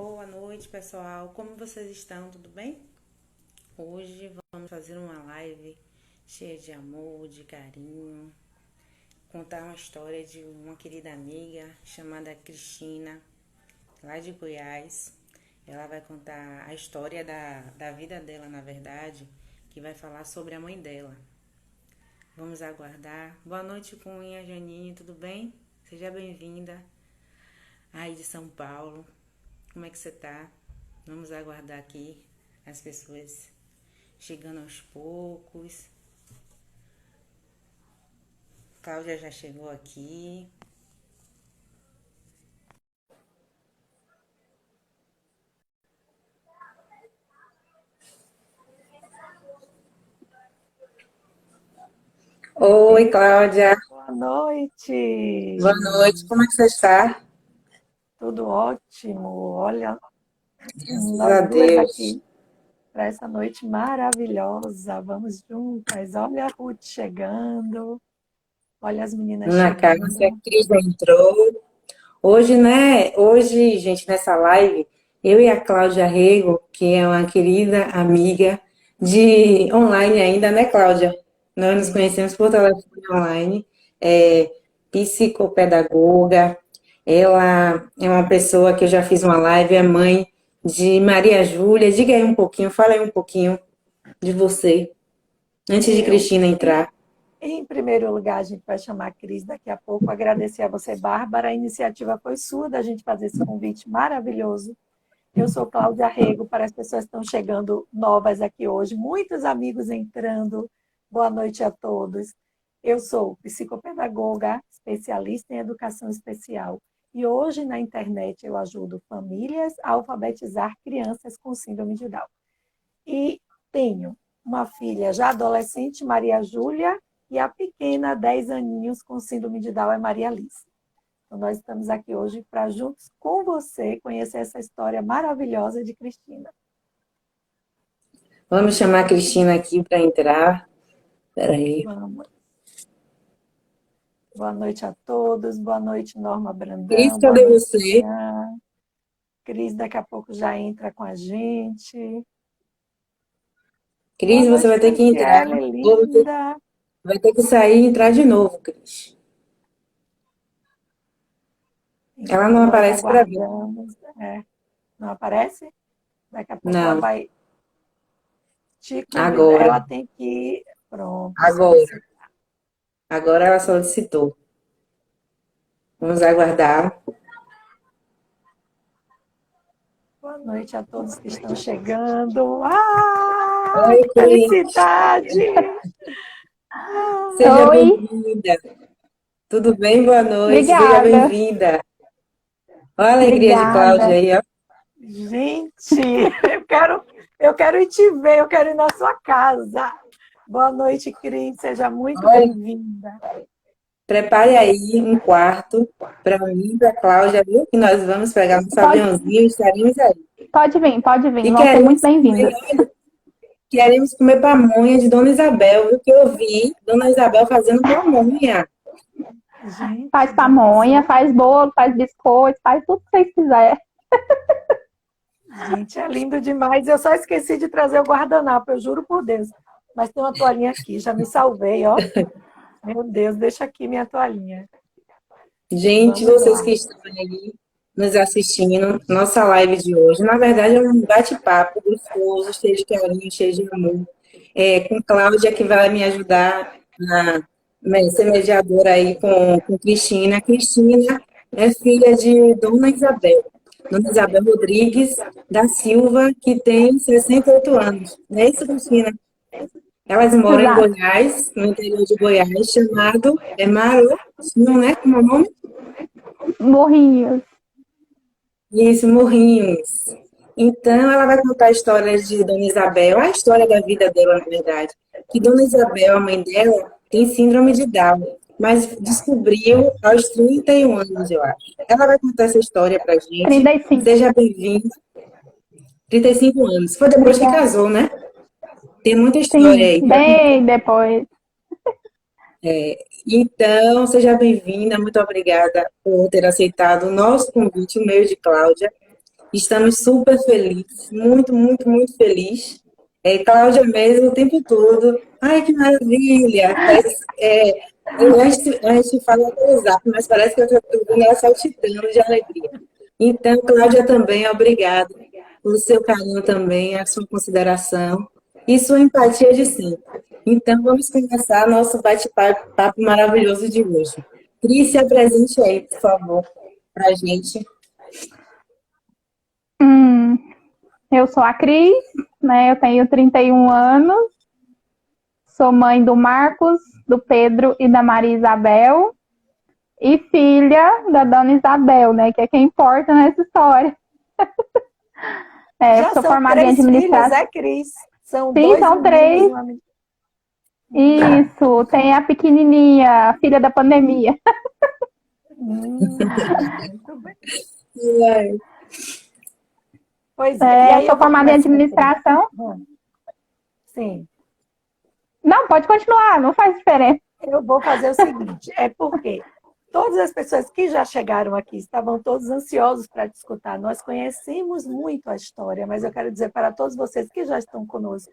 Boa noite, pessoal. Como vocês estão? Tudo bem? Hoje vamos fazer uma live cheia de amor, de carinho, contar uma história de uma querida amiga chamada Cristina, lá de Goiás. Ela vai contar a história da vida dela, na verdade, que vai falar sobre a mãe dela. Vamos aguardar. Boa noite, Cunha, Janine, tudo bem? Seja bem-vinda aí de São Paulo. Como é que você tá? Vamos aguardar aqui as pessoas chegando aos poucos. Cláudia já chegou aqui. Oi, Cláudia. Boa noite. Boa noite. Como é que você está? Tudo ótimo. Olha, Graças a nós duas Deus. aqui para essa noite maravilhosa. Vamos juntas. Olha a Ruth chegando. Olha as meninas Na casa, a chegando. Cris já entrou. Hoje, né? Hoje, gente, nessa live, eu e a Cláudia Rego, que é uma querida amiga de online ainda, né, Cláudia? Nós nos Sim. conhecemos por telefone online, é psicopedagoga. Ela é uma pessoa que eu já fiz uma live, é mãe de Maria Júlia. Diga aí um pouquinho, fala aí um pouquinho de você, antes de Eu, Cristina em, entrar. em primeiro lugar, a gente vai chamar a Cris daqui a pouco. Agradecer a você, Bárbara. A iniciativa foi sua da gente fazer esse convite maravilhoso. Eu sou Cláudia Rego, para as pessoas que estão chegando novas aqui hoje, muitos amigos entrando. Boa noite a todos. Eu sou psicopedagoga, especialista em educação especial. E hoje na internet eu ajudo famílias a alfabetizar crianças com síndrome de Down. E tenho uma filha já adolescente, Maria Júlia, e a pequena, 10 aninhos, com síndrome de Down, é Maria Alice. Então, nós estamos aqui hoje para, juntos com você, conhecer essa história maravilhosa de Cristina. Vamos chamar a Cristina aqui para entrar. Peraí. Vamos. Boa noite a todos. Boa noite, Norma Cris, Brandão. Boa cadê noite, você? Ian. Cris, daqui a pouco já entra com a gente. Boa Cris, você noite, vai ter que entrar. Franciele, Ou linda. vai ter que sair e entrar de novo, Cris. Ela Enquanto não nós aparece para mim. aguardamos. Não aparece? Daqui a pouco ela Não, vai te convidar. agora. Ela tem que. Pronto, Agora. solicitar. Agora ela solicitou. Vamos aguardar. Boa noite a todos que estão chegando. Ah, Oi, que Cris. felicidade! Seja Oi, bem-vinda. Tudo bem? Boa noite. Seja obrigada, bem-vinda. Olha a alegria de Cláudia obrigada. aí, ó. Gente, eu quero ir te ver, eu quero ir na sua casa. Boa noite, Cris, seja muito Olha, bem-vinda. prepare aí um quarto para mim e para Cláudia, viu? Que nós vamos pegar nosso Pode, aviãozinho e estaremos aí. pode vir, E vão ser muito queremos bem-vindas. Queremos comer pamonha de Dona Isabel, viu? Que eu vi Dona Isabel fazendo pamonha. Gente, Faz já pamonha, pensou? faz bolo, faz biscoito, faz tudo que vocês quiserem. Gente, é lindo demais. Eu só esqueci de trazer o guardanapo, eu juro por Deus. Mas tem uma toalhinha aqui, já me salvei, ó. Meu Deus, deixa aqui minha toalhinha. Gente, Vamos vocês lá. que estão aí nos assistindo, nossa live de hoje, na verdade é um bate-papo gostoso, cheio de carinho, cheio de amor. Com Cláudia, que vai me ajudar ser mediadora aí com Cristina. Cristina é filha de Dona Isabel. Dona Isabel Rodrigues da Silva, que tem 68 anos. Não é isso, Cristina? Elas moram em Exato. Goiás, no interior de Goiás, chamado Marotinho, né? Como é o nome? Morrinhos. Isso, Morrinhos. Então, ela vai contar a história de Dona Isabel, a história da vida dela, na verdade. Que Dona Isabel, a mãe dela, tem síndrome de Down, mas descobriu aos 31 anos, eu acho. Ela vai contar essa história pra gente. 35. Seja bem-vinda. 35 anos. Foi depois que Obrigada. casou, né? Tem muita história Sim, aí para contar. bem depois. Então, seja bem-vinda. Muito obrigada por ter aceitado o nosso convite, o meu e de Cláudia. Estamos super felizes, muito, muito, muito felizes. Cláudia mesmo o tempo todo. Ai, que maravilha! Parece, a gente fala no WhatsApp, mas parece que eu estou vendo ela saltitando de alegria. Então, Cláudia também, obrigada pelo seu carinho também, a sua consideração e sua empatia de sempre. Então, vamos começar nosso bate-papo maravilhoso de hoje. Cris, se apresente aí, por favor, para a gente. Eu sou a Cris, né? Eu tenho 31 anos, sou mãe do Marcos, do Pedro e da Maria Isabel, e filha da Dona Isabel, né? Que é quem importa nessa história. Já sou são formada em 3 filhos, administração. Cris? São Sim, 2 são meninos e 3. uma menina. Isso, tem a pequenininha, a filha da pandemia. Muito bem. É. Pois é. E aí Sou eu vou formada em começar aqui. administração. Sim. Não, pode continuar, não faz diferença. Eu vou fazer o seguinte, é porque todas as pessoas que já chegaram aqui estavam todos ansiosos para te escutar. Nós conhecemos muito a história, mas eu quero dizer para todos vocês que já estão conosco,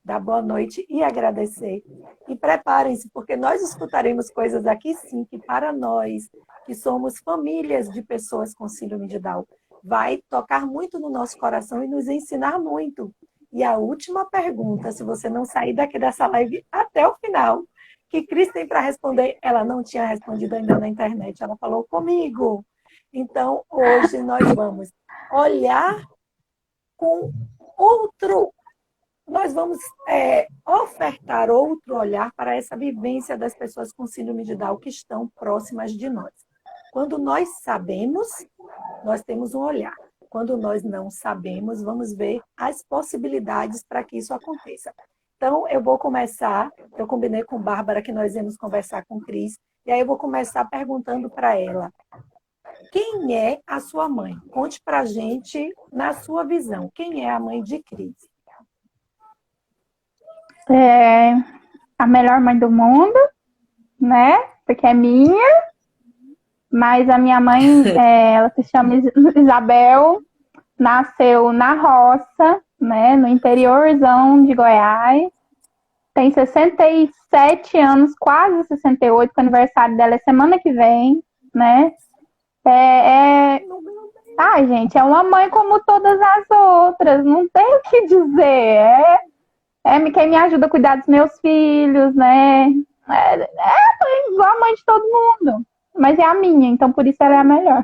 dar boa noite e agradecer. E preparem-se, porque nós escutaremos coisas aqui sim, que para nós, que somos famílias de pessoas com síndrome de Down, vai tocar muito no nosso coração e nos ensinar muito. E a última pergunta, se você não sair daqui dessa live até o final, que Cris tem para responder, ela não tinha respondido ainda na internet, ela falou comigo. Então, hoje nós vamos olhar com outro, nós vamos ofertar outro olhar para essa vivência das pessoas com síndrome de Down que estão próximas de nós. Quando nós sabemos, nós temos um olhar. Quando nós não sabemos, vamos ver as possibilidades para que isso aconteça. Então, eu vou começar, eu combinei com Bárbara que nós íamos conversar com Cris, e aí eu vou começar perguntando para ela, quem é a sua mãe? Conte para a gente, na sua visão, quem é a mãe de Cris? A melhor mãe do mundo, né? Porque é minha. Mas a minha mãe, ela se chama Isabel, nasceu na roça, né? No interiorzão de Goiás. Tem 67 anos, quase 68, que o aniversário dela é semana que vem, né? Ai, gente, é uma mãe como todas as outras, não tem o que dizer. Quem me ajuda a cuidar dos meus filhos, né? Igual a mãe de todo mundo. Mas é a minha, então por isso ela é a melhor.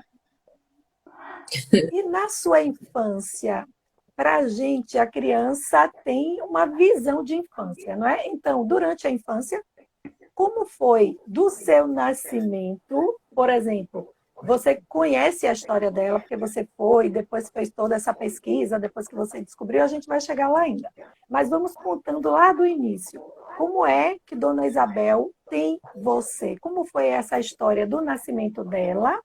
E na sua infância, para a gente, a criança tem uma visão de infância, não é? Então, durante a infância, como foi do seu nascimento, por exemplo, você conhece a história dela, porque você foi, depois fez toda essa pesquisa, depois que você descobriu, a gente vai chegar lá ainda. Mas vamos contando lá do início. Como é que Dona Isabel tem você? Como foi essa história do nascimento dela?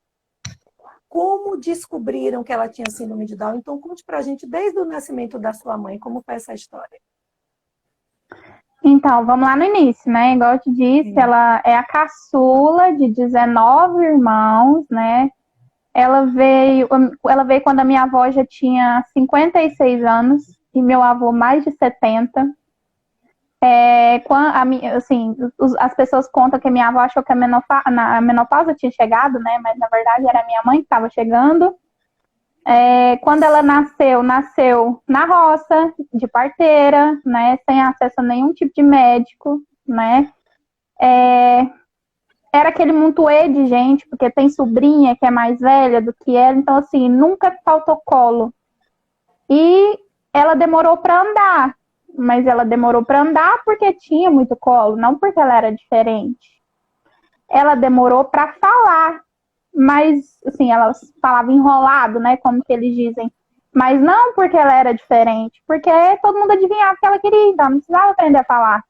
Como descobriram que ela tinha síndrome de Down? Então, conte pra gente, desde o nascimento da sua mãe, como foi essa história. Então, vamos lá no início, né? Igual eu te disse, ela é a caçula de 19 irmãos, né? Ela veio quando a minha avó já tinha 56 anos e meu avô mais de 70. As pessoas contam que a minha avó achou que a menopausa tinha chegado, né? Mas na verdade era a minha mãe que estava chegando. Quando ela nasceu na roça, de parteira, né? Sem acesso a nenhum tipo de médico, né? Era aquele montoê de gente, porque tem sobrinha que é mais velha do que ela, então assim, nunca faltou colo. E ela demorou para andar, mas ela demorou para andar porque tinha muito colo, não porque ela era diferente. Ela demorou para falar, mas assim, ela falava enrolado, né, como que eles dizem. Mas não porque ela era diferente, porque todo mundo adivinhava o que ela queria, então não precisava aprender a falar.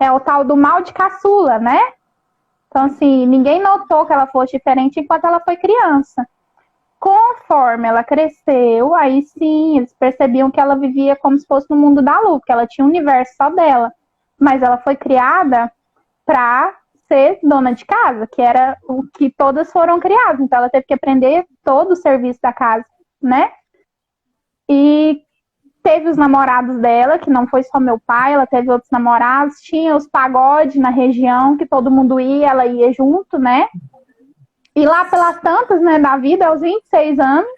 É o tal do mal de caçula, né? Então, assim, ninguém notou que ela fosse diferente enquanto ela foi criança. Conforme ela cresceu, aí sim, eles percebiam que ela vivia como se fosse no mundo da lua, que ela tinha um universo só dela. Mas ela foi criada para ser dona de casa, que era o que todas foram criadas. Então, ela teve que aprender todo o serviço da casa. né? E teve os namorados dela, que não foi só meu pai, ela teve outros namorados, tinha os pagodes na região, que todo mundo ia, ela ia junto, né? E lá pelas tantas, né, da vida, aos 26 anos,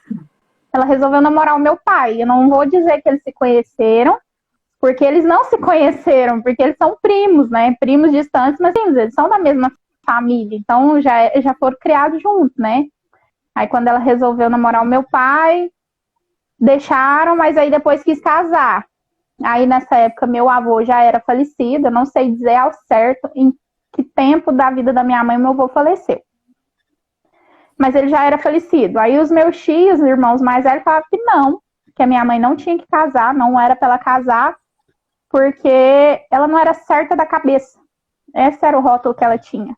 ela resolveu namorar o meu pai. Eu não vou dizer que eles se conheceram, porque eles não se conheceram, porque eles são primos, né? Primos distantes, mas sim, eles são da mesma família, então já foram criados juntos, né? Aí quando ela resolveu namorar o meu pai, deixaram, mas aí depois quis casar. Aí nessa época meu avô já era falecido, eu não sei dizer ao certo em que tempo da vida da minha mãe meu avô faleceu. Mas ele já era falecido. Aí os meus tios, irmãos mais velhos, falavam que não, que a minha mãe não tinha que casar, não era para ela casar, porque ela não era certa da cabeça. Esse era o rótulo que ela tinha.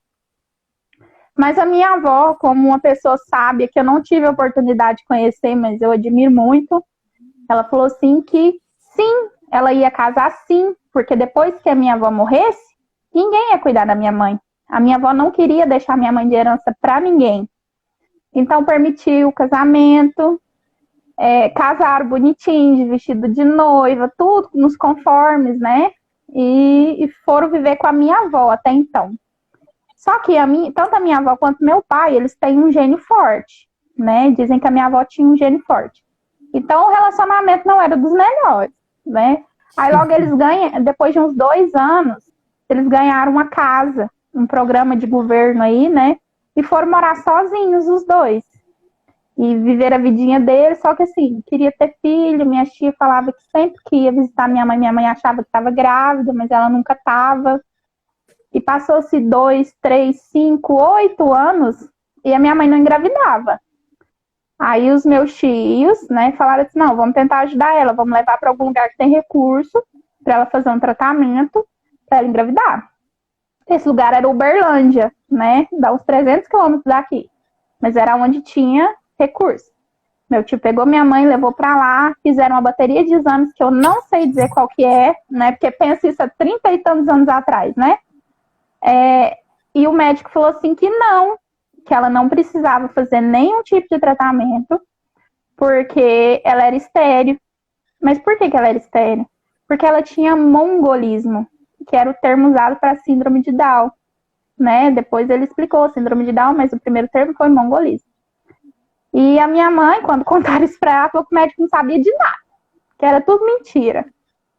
Mas a minha avó, como uma pessoa sábia, que eu não tive a oportunidade de conhecer, mas eu admiro muito, ela falou assim que sim, ela ia casar sim, porque depois que a minha avó morresse, ninguém ia cuidar da minha mãe. A minha avó não queria deixar minha mãe de herança para ninguém. Então permitiu o casamento, casaram bonitinho, de vestido de noiva, tudo nos conformes, né? E foram viver com a minha avó até então. Só que tanto a minha avó quanto meu pai, eles têm um gênio forte, né? Dizem que a minha avó tinha um gênio forte. Então o relacionamento não era dos melhores, né? Aí logo eles ganham, depois de uns 2 anos, eles ganharam uma casa, um programa de governo aí, né? E foram morar sozinhos os dois. E viver a vidinha deles, só que assim, queria ter filho, minha tia falava que sempre que ia visitar minha mãe achava que estava grávida, mas ela nunca estava. E passou-se 2, 3, 5, 8 anos e a minha mãe não engravidava. Aí os meus tios, né, falaram assim, não, vamos tentar ajudar ela, vamos levar para algum lugar que tem recurso para ela fazer um tratamento para ela engravidar. Esse lugar era Uberlândia, né, dá uns 300 quilômetros daqui, mas era onde tinha recurso. Meu tio pegou minha mãe, levou para lá, fizeram uma bateria de exames que eu não sei dizer qual que é, né, porque pensa isso há 30 e tantos anos atrás, né? E o médico falou assim que não, que ela não precisava fazer nenhum tipo de tratamento, porque ela era estéril. Mas por que ela era estéril? Porque ela tinha mongolismo, que era o termo usado para síndrome de Down, né? Depois ele explicou síndrome de Down, mas o primeiro termo foi mongolismo. E a minha mãe, quando contaram isso para ela, falou que o médico não sabia de nada, que era tudo mentira.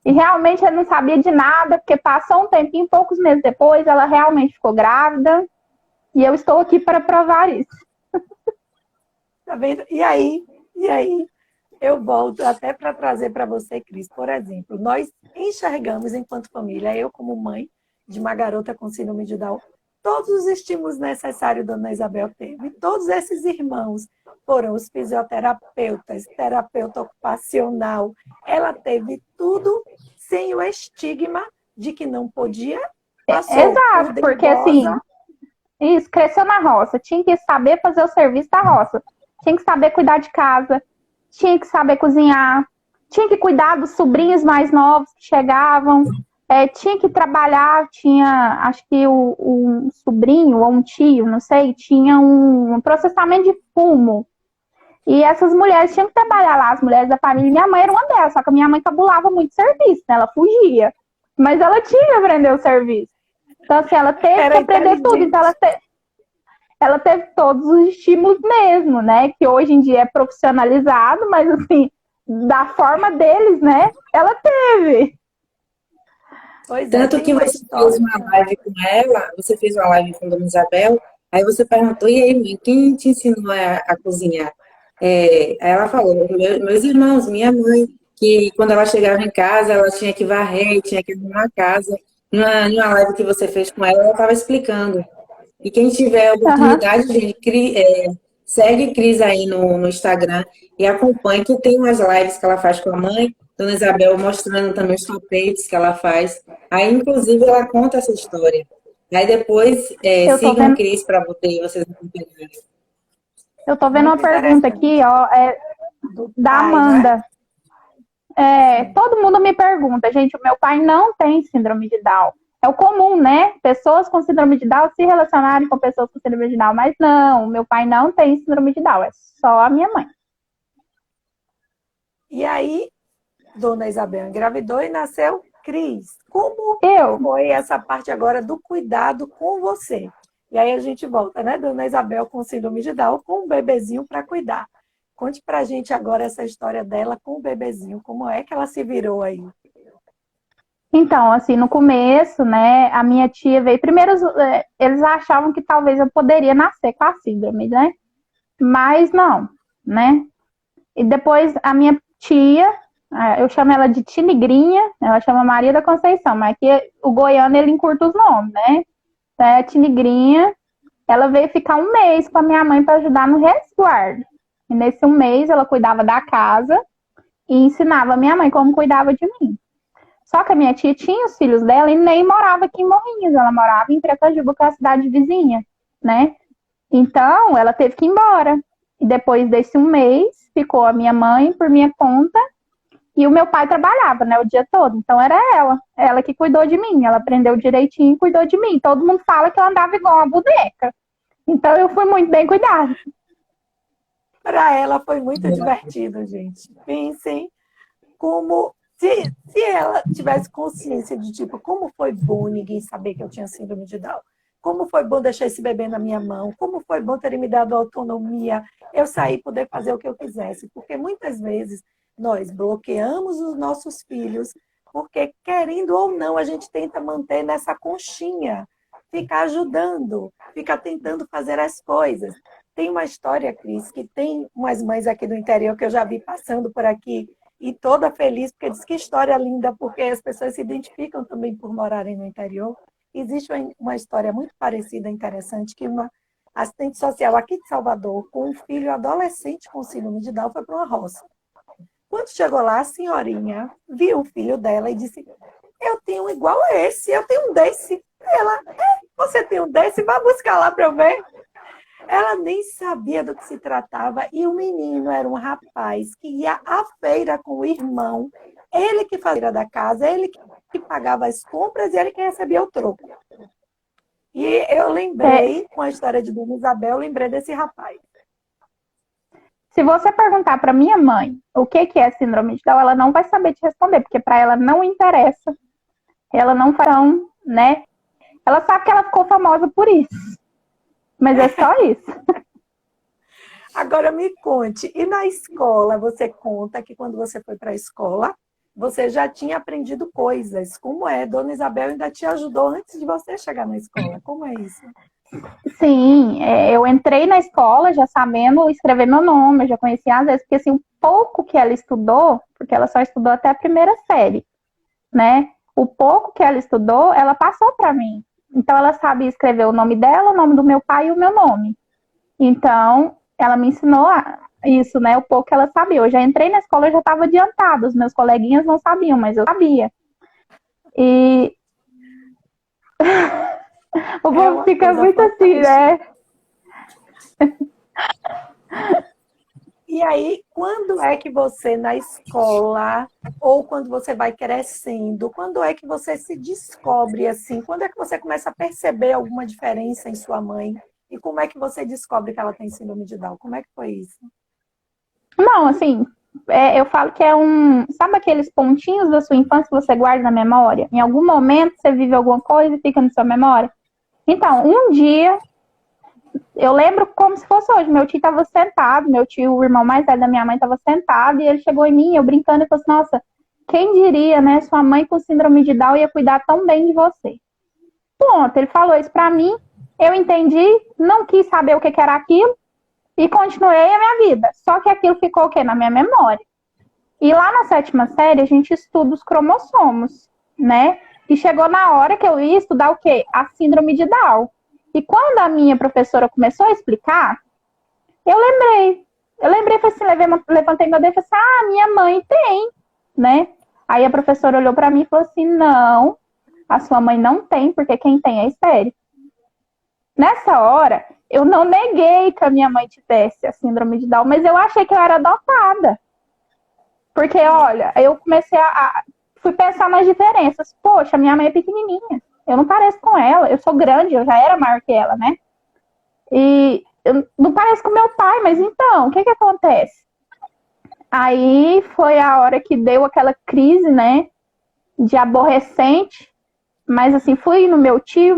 E realmente ela não sabia de nada, porque passou um tempinho, poucos meses depois, ela realmente ficou grávida. E eu estou aqui para provar isso. Tá vendo? E aí, eu volto até para trazer para você, Cris, por exemplo, nós enxergamos enquanto família, eu como mãe de uma garota com síndrome de Down, todos os estímulos necessários Dona Isabel teve. Todos esses irmãos foram os fisioterapeutas, terapeuta ocupacional. Ela teve tudo sem o estigma de que não podia. Exato, porque assim, isso, cresceu na roça, tinha que saber fazer o serviço da roça, tinha que saber cuidar de casa, tinha que saber cozinhar, tinha que cuidar dos sobrinhos mais novos que chegavam, tinha que trabalhar, tinha, acho que um sobrinho ou um tio, não sei, tinha um processamento de fumo. E essas mulheres tinham que trabalhar lá, as mulheres da família. Minha mãe era uma delas, só que a minha mãe cabulava muito serviço, né? Ela fugia. Mas ela tinha que aprender o serviço. Então, assim, ela teve que aprender tudo. Então, ela teve todos os estímulos mesmo, né? Que hoje em dia é profissionalizado, mas, assim, da forma deles, né? Ela teve. Pois tanto que você fez uma live com ela, você fez uma live com a Dona Isabel, aí você perguntou, e aí, mãe, quem te ensinou a cozinhar? Aí ela falou, meus irmãos, minha mãe, que quando ela chegava em casa, ela tinha que varrer, tinha que arrumar a casa. Numa live que você fez com ela estava explicando. E quem tiver a oportunidade, gente, segue Cris aí no Instagram e acompanhe, que tem umas lives que ela faz com a mãe, Dona Isabel, mostrando também os tapetes que ela faz. Aí, inclusive, ela conta essa história. Aí depois, sigam Cris para vocês acompanharem. Eu tô vendo uma pergunta aqui, ó, da Amanda. Todo mundo me pergunta, gente, o meu pai não tem síndrome de Down. É o comum, né? Pessoas com síndrome de Down se relacionarem com pessoas com síndrome de Down, mas não, o meu pai não tem síndrome de Down, é só a minha mãe. E aí, Dona Isabel engravidou e nasceu Cris. Como Eu, foi essa parte agora do cuidado com você? E aí a gente volta, né, Dona Isabel com síndrome de Down, com um bebezinho para cuidar. Conte pra gente agora essa história dela com o bebezinho. Como é que ela se virou aí? então, assim, no começo, né, a minha tia veio. Primeiro, eles achavam que talvez eu poderia nascer com a síndrome, né? Mas não, né? E depois a minha tia, eu chamo ela de Tinigrinha, ela chama Maria da Conceição, mas aqui o goiano ele encurta os nomes, né? Então, a Tinigrinha, ela veio ficar um mês com a minha mãe para ajudar no resguardo. E nesse um mês ela cuidava da casa e ensinava a minha mãe como cuidava de mim. Só que a minha tia tinha os filhos dela e nem morava aqui em Morrinhos, ela morava em Precajuba, que é a cidade vizinha, né? Então, ela teve que ir embora. E depois desse um mês, ficou a minha mãe por minha conta e o meu pai trabalhava, né, o dia todo. Então, era ela que cuidou de mim. Ela aprendeu direitinho e cuidou de mim. Todo mundo fala que eu andava igual uma boneca. Então, eu fui muito bem cuidada. Para ela foi muito divertido, gente. Pensem como se ela tivesse consciência de tipo, como foi bom ninguém saber que eu tinha síndrome de Down. Como foi bom deixar esse bebê na minha mão. Como foi bom terem me dado autonomia. Eu sair e poder fazer o que eu quisesse. Porque muitas vezes nós bloqueamos os nossos filhos porque, querendo ou não, a gente tenta manter nessa conchinha. Ficar ajudando, ficar tentando fazer as coisas. Tem uma história, Cris, que tem umas mães aqui do interior que eu já vi passando por aqui e toda feliz, porque diz que história linda, porque as pessoas se identificam também por morarem no interior. Existe uma história muito parecida, interessante, que uma assistente social aqui de Salvador, com um filho adolescente com síndrome de Down, foi para uma roça. Quando chegou lá, a senhorinha viu o filho dela e disse: eu tenho um igual a esse, eu tenho um desse. Ela: você tem um desse? Vai buscar lá para eu ver. Ela nem sabia do que se tratava e o menino era um rapaz que ia à feira com o irmão, ele que fazia da casa, ele que pagava as compras e ele que recebia o troco. E eu lembrei, com a história de Dona Isabel, eu lembrei desse rapaz. Se você perguntar para minha mãe o que é síndrome de Down, ela não vai saber te responder, porque para ela não interessa. Ela não faz, né? Ela sabe que ela ficou famosa por isso. Mas é só isso. Agora me conte, e na escola, você conta que quando você foi para a escola, você já tinha aprendido coisas. Como é? Dona Isabel ainda te ajudou antes de você chegar na escola. Como é isso? Sim, eu entrei na escola já sabendo escrever meu nome, eu já conhecia às vezes, porque assim, o pouco que ela estudou, porque ela só estudou até a primeira série, né? O pouco que ela estudou, ela passou para mim. Então, ela sabia escrever o nome dela, o nome do meu pai e o meu nome. Então, ela me ensinou isso, né? O pouco que ela sabia. Eu já entrei na escola, eu já estava adiantada. Os meus coleguinhas não sabiam, mas eu sabia. E o povo fica muito assim, né? E aí, quando é que você, na escola, ou quando você vai crescendo, quando é que você se descobre assim? Quando é que você começa a perceber alguma diferença em sua mãe? E como é que você descobre que ela tem síndrome de Down? Como é que foi isso? Não, assim, eu falo que sabe aqueles pontinhos da sua infância que você guarda na memória? Em algum momento você vive alguma coisa e fica na sua memória? Então, um dia, eu lembro como se fosse hoje, meu tio estava sentado, meu tio, o irmão mais velho da minha mãe, estava sentado e ele chegou em mim, eu brincando, e falou assim: nossa, quem diria, né, sua mãe com síndrome de Down ia cuidar tão bem de você. Pronto, ele falou isso pra mim, eu entendi, não quis saber o que era aquilo e continuei a minha vida. Só que aquilo ficou o quê? Na minha memória. E lá na 7ª série, a gente estuda os cromossomos, né? E chegou na hora que eu ia estudar o quê? A síndrome de Down. E quando a minha professora começou a explicar, eu lembrei, falei assim, levantei meu dedo e falei assim: minha mãe tem, né? Aí a professora olhou pra mim e falou assim: não, a sua mãe não tem, porque quem tem é estéril. Nessa hora, eu não neguei que a minha mãe tivesse a síndrome de Down, mas eu achei que eu era adotada. Porque, olha, eu comecei fui pensar nas diferenças. Poxa, minha mãe é pequenininha, eu não pareço com ela, eu sou grande, eu já era maior que ela, né? E eu não pareço com meu pai, mas então, o que acontece? Aí foi a hora que deu aquela crise, né, de aborrecente. Mas assim, fui no meu tio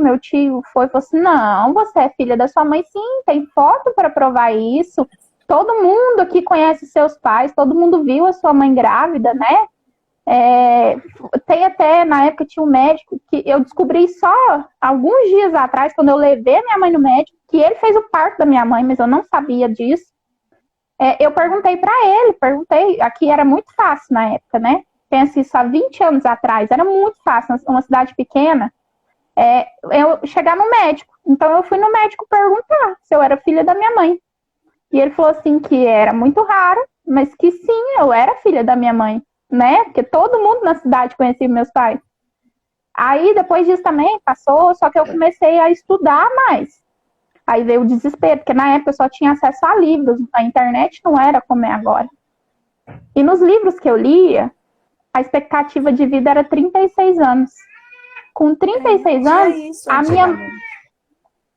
foi e falou assim, não, você é filha da sua mãe, sim, tem foto para provar isso. Todo mundo aqui conhece seus pais, todo mundo viu a sua mãe grávida, né? Tem até, na época, tinha um médico que eu descobri só alguns dias atrás, quando eu levei a minha mãe no médico, que ele fez o parto da minha mãe, mas eu não sabia disso. Eu perguntei para ele, aqui era muito fácil na época, né? Pensa isso há 20 anos atrás, era muito fácil, uma cidade pequena, eu chegar no médico. Então eu fui no médico perguntar se eu era filha da minha mãe. E ele falou assim que era muito raro, mas que sim, eu era filha da minha mãe, né? Porque todo mundo na cidade conhecia meus pais. Aí depois disso também passou, só que eu comecei a estudar mais. Aí veio o desespero, porque na época eu só tinha acesso a livros, a internet não era como é agora. E nos livros que eu lia, a expectativa de vida era 36 anos. Com 36 anos, isso, a minha...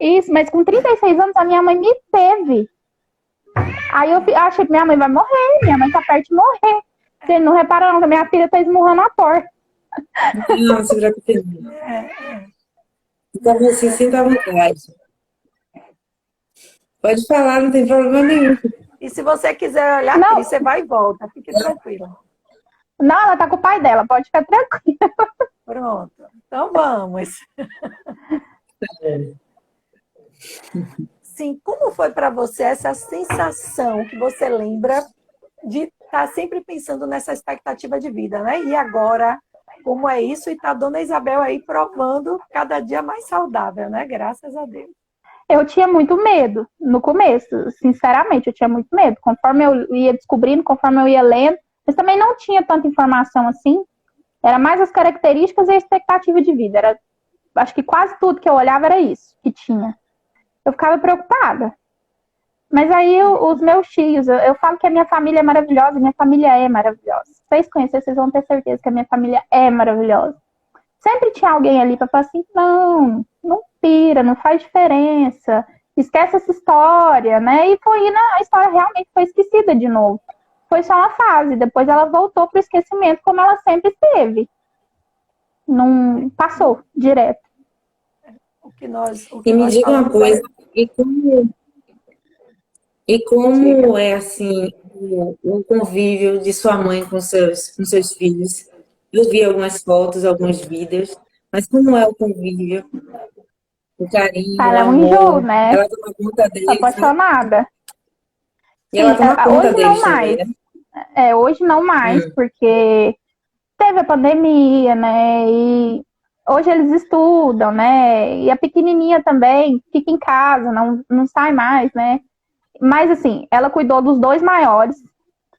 Isso, mas com 36 anos a minha mãe me teve. Aí eu achei que minha mãe vai morrer, minha mãe tá perto de morrer. Você não repara não, que a minha filha tá esmurrando a porta. Não, se preocupe. Então você sinta à vontade. Pode falar, não tem problema nenhum. E se você quiser olhar, Não. Cris, você vai e volta. Fique tranquila. Não, ela tá com o pai dela, pode ficar tranquila. Pronto. Então vamos. Sim, como foi para você essa sensação que você lembra de estar sempre pensando nessa expectativa de vida, né? E agora, como é isso? E tá a dona Isabel aí provando cada dia mais saudável, né? Graças a Deus. Eu tinha muito medo no começo, sinceramente, eu tinha muito medo. Conforme eu ia descobrindo, conforme eu ia lendo, mas também não tinha tanta informação assim. Era mais as características e a expectativa de vida. Acho que quase tudo que eu olhava era isso que tinha. Eu ficava preocupada. Mas aí os meus tios, eu falo que a minha família é maravilhosa, minha família é maravilhosa. Se vocês conhecerem, vocês vão ter certeza que a minha família é maravilhosa. Sempre tinha alguém ali para falar assim, não pira, não faz diferença, esquece essa história, né? E foi indo, a história realmente foi esquecida de novo. Foi só uma fase, depois ela voltou para o esquecimento como ela sempre esteve. Não passou direto. E me diga uma coisa, e como é assim o convívio de sua mãe com seus filhos? Eu vi algumas fotos, alguns vídeos, mas como é o convívio? O carinho, Ela o é um enjoo, amor, né? ela toma conta deles, né? Apaixonada. E ela toma conta Hoje deles não mais. também, né? Hoje não mais, porque teve a pandemia, né? E hoje eles estudam, né? E a pequenininha também fica em casa, não sai mais, né? Mas assim, ela cuidou dos dois maiores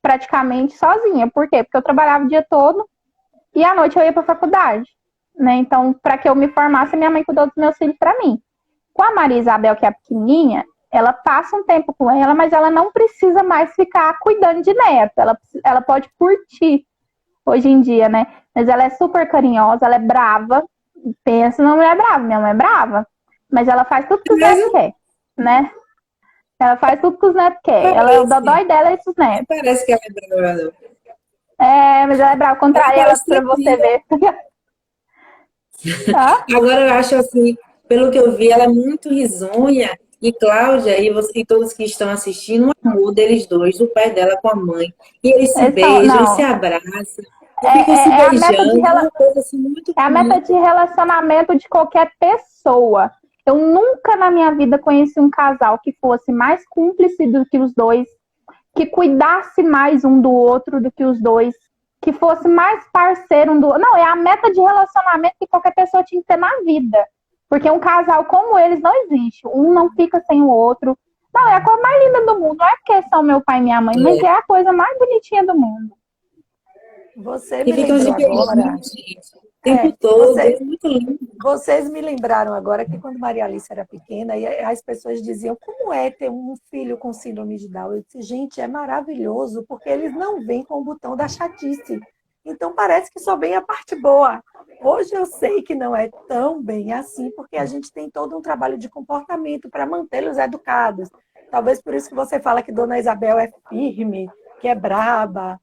praticamente sozinha. Por quê? Porque eu trabalhava o dia todo e à noite eu ia para a faculdade, né? Então, para que eu me formasse, minha mãe cuidou dos meus filhos para mim. Com a Maria Isabel, que é a pequenininha, ela passa um tempo com ela, mas ela não precisa mais ficar cuidando de neto. Ela pode curtir hoje em dia, né? Mas ela é super carinhosa, ela é brava. Pensa numa mulher brava, minha mãe é brava. Mas ela faz tudo que os netos querem, né? Ela faz tudo que os netos querem. O dodói dela é esses netos. Parece que ela é brava, não. Mas ela é brava. Contra ela pra você ver. Tá? Agora eu acho assim, pelo que eu vi, ela é muito risonha. E Cláudia e todos que estão assistindo, o amor deles dois, o pai dela com a mãe. E eles se beijam, eles se abraçam, ficam se beijando. Uma coisa assim muito a meta de relacionamento de qualquer pessoa. Eu nunca na minha vida conheci um casal que fosse mais cúmplice do que os dois, que cuidasse mais um do outro do que os dois, que fosse mais parceiro um do outro. Não, é a meta de relacionamento que qualquer pessoa tinha que ter na vida. Porque um casal como eles não existe. Um não fica sem o outro. Não, é a coisa mais linda do mundo. Não é porque são meu pai e minha mãe, mas é a coisa mais bonitinha do mundo. Você me lembrou agora. O tempo todo, é muito lindo. Vocês me lembraram agora que quando Maria Alice era pequena, e as pessoas diziam, como é ter um filho com síndrome de Down? Eu disse, gente, é maravilhoso, porque eles não vêm com o botão da chatice. Então parece que só vem a parte boa. Hoje eu sei que não é tão bem assim, porque a gente tem todo um trabalho de comportamento para mantê-los educados. Talvez por isso que você fala que Dona Isabel é firme, que é braba,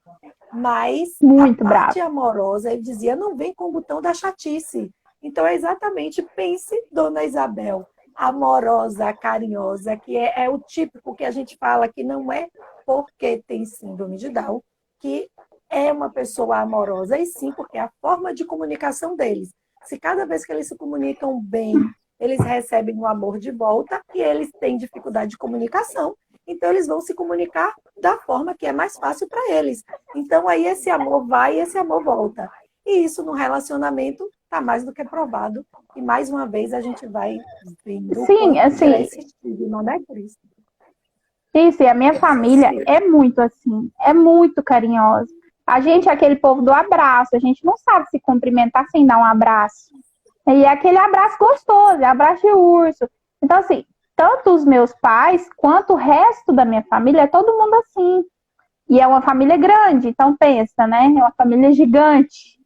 mas Muito a parte brava. amorosa, ele dizia, não vem com o botão da chatice. Então, é exatamente, pense, Dona Isabel, amorosa, carinhosa, que é o típico que a gente fala que não é porque tem síndrome de Down, que é uma pessoa amorosa, e sim porque é a forma de comunicação deles. Se cada vez que eles se comunicam bem, eles recebem o amor de volta e eles têm dificuldade de comunicação, então eles vão se comunicar da forma que é mais fácil para eles. Então aí esse amor vai e esse amor volta. E isso no relacionamento está mais do que provado. E mais uma vez a gente vai vendo o Sim, quanto que é assim, esse estigma, né, Cris? isso, e a minha família Você, é muito assim, é muito carinhosa. A gente é aquele povo do abraço, a gente não sabe se cumprimentar sem dar um abraço. E é aquele abraço gostoso, é abraço de urso. Então, assim, tanto os meus pais quanto o resto da minha família, é todo mundo assim. E é uma família grande, então pensa, né? É uma família gigante.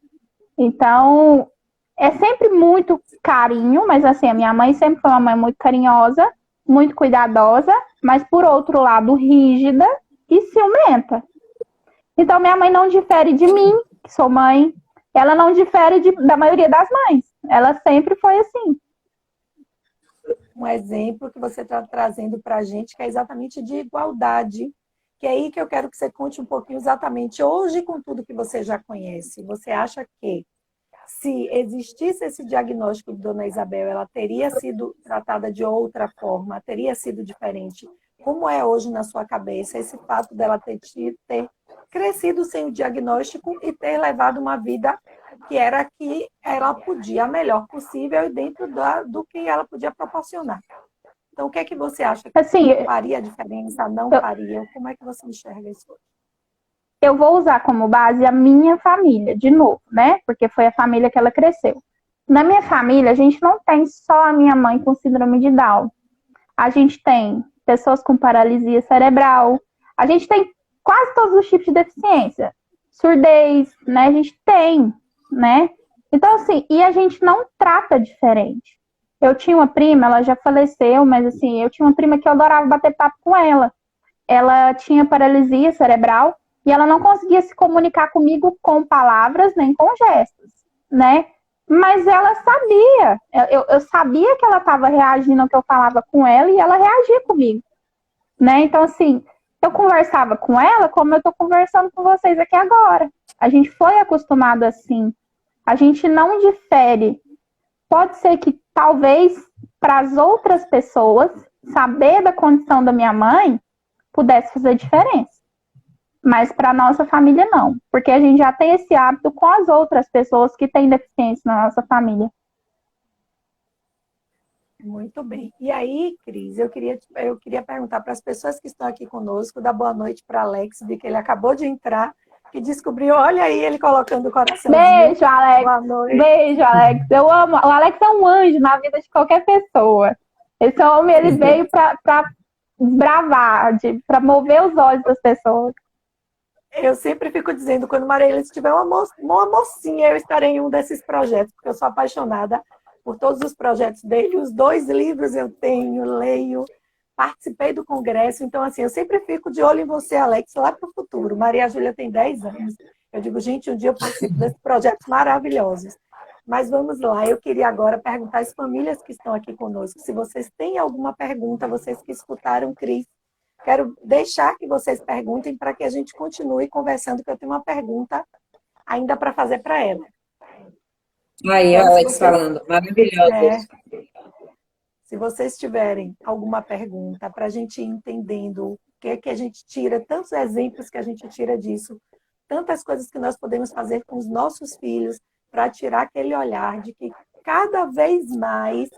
Então, é sempre muito carinho, mas assim, a minha mãe sempre foi uma mãe muito carinhosa, muito cuidadosa, mas por outro lado, rígida e ciumenta. Então, minha mãe não difere de mim, que sou mãe, ela não difere da maioria das mães. Ela sempre foi assim. um exemplo que você está trazendo para a gente, que é exatamente de igualdade, que é aí que eu quero que você conte um pouquinho exatamente hoje, com tudo que você já conhece. Você acha que se existisse esse diagnóstico de Dona Isabel, ela teria sido tratada de outra forma, teria sido diferente? Como é hoje na sua cabeça esse fato dela ter crescido sem o diagnóstico e ter levado uma vida que era a que ela podia, a melhor possível, e dentro do que ela podia proporcionar? Então, o que é que você acha que Assim, faria diferença, não eu, faria? Como é que você enxerga isso hoje? eu vou usar como base a minha família, de novo, né? Porque foi a família que ela cresceu. Na minha família, a gente não tem só a minha mãe com síndrome de Down. A gente tem pessoas com paralisia cerebral, a gente tem quase todos os tipos de deficiência. Surdez, né? A gente tem, né? Então, assim, e a gente não trata diferente. Eu tinha uma prima, ela já faleceu, mas assim, eu tinha uma prima que eu adorava bater papo com ela. Ela tinha paralisia cerebral e ela não conseguia se comunicar comigo com palavras nem com gestos, né? Mas ela sabia, eu sabia que ela estava reagindo ao que eu falava com ela e ela reagia comigo, né? Então, assim, eu conversava com ela como eu estou conversando com vocês aqui agora. A gente foi acostumado assim. A gente não difere. Pode ser que talvez para as outras pessoas saber da condição da minha mãe pudesse fazer diferença. Mas para a nossa família, não. Porque a gente já tem esse hábito com as outras pessoas que têm deficiência na nossa família. Muito bem. E aí, Cris, eu queria perguntar para as pessoas que estão aqui conosco, dar boa noite para Alex, de que ele acabou de entrar, que descobriu, olha aí ele colocando o coraçãozinho. Beijo, Alex. Boa noite. Beijo, Alex. Eu amo. O Alex é um anjo na vida de qualquer pessoa. Esse homem, ele veio para desbravar, para mover os olhos das pessoas. Eu sempre fico dizendo, quando Maria Alice tiver uma mocinha, eu estarei em um desses projetos, porque eu sou apaixonada por todos os projetos dele. Os 2 livros eu tenho, leio, participei do congresso. Então, assim, eu sempre fico de olho em você, Alex, lá para o futuro. Maria Júlia tem 10 anos. Eu digo, gente, um dia eu participo desses projetos maravilhosos. Mas vamos lá, eu queria agora perguntar às famílias que estão aqui conosco, se vocês têm alguma pergunta, vocês que escutaram Cris, quero deixar que vocês perguntem para que a gente continue conversando, que eu tenho uma pergunta ainda para fazer para ela. Aí, Então, Alex falando, maravilhoso. se vocês tiverem alguma pergunta para a gente ir entendendo o que é que a gente tira, tantos exemplos que a gente tira disso, tantas coisas que nós podemos fazer com os nossos filhos para tirar aquele olhar de que cada vez mais